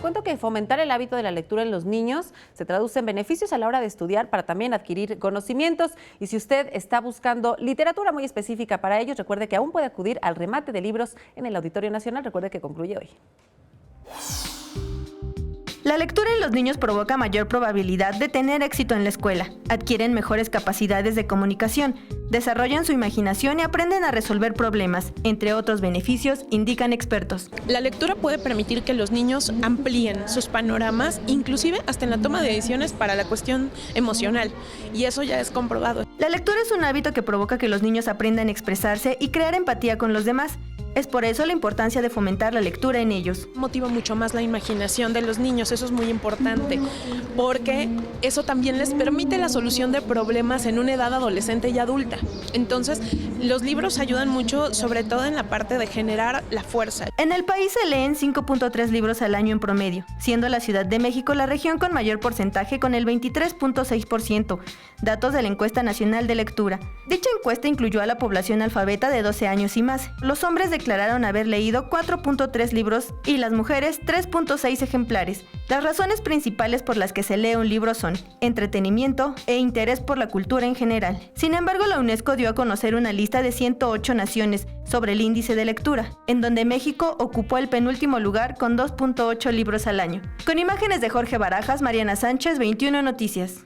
cuento que fomentar el hábito de la lectura en los niños se traduce en beneficios a la hora de estudiar para también adquirir conocimientos. Y si usted está buscando literatura muy específica para ellos, recuerde que aún puede acudir al remate de libros en el Auditorio Nacional. Recuerde que concluye hoy. La lectura en los niños provoca mayor probabilidad de tener éxito en la escuela, adquieren mejores capacidades de comunicación, desarrollan su imaginación y aprenden a resolver problemas, entre otros beneficios, indican expertos. La lectura puede permitir que los niños amplíen sus panoramas, inclusive hasta en la toma de decisiones para la cuestión emocional, y eso ya es comprobado. La lectura es un hábito que provoca que los niños aprendan a expresarse y crear empatía con los demás. Es por eso la importancia de fomentar la lectura en ellos. Motiva mucho más la imaginación de los niños, eso es muy importante, porque eso también les permite la solución de problemas en una edad adolescente y adulta. Entonces, los libros ayudan mucho, sobre todo en la parte de generar la fuerza. En el país se leen 5.3 libros al año en promedio, siendo la Ciudad de México la región con mayor porcentaje con el 23.6%, datos de la Encuesta Nacional de Lectura. Dicha encuesta incluyó a la población alfabeta de 12 años y más. Los hombres declararon haber leído 4.3 libros y las mujeres 3.6 ejemplares. Las razones principales por las que se lee un libro son entretenimiento e interés por la cultura en general. Sin embargo, la UNESCO dio a conocer una lista de 108 naciones sobre el índice de lectura, en donde México ocupó el penúltimo lugar con 2.8 libros al año. Con imágenes de Jorge Barajas, Mariana Sánchez, 21 Noticias.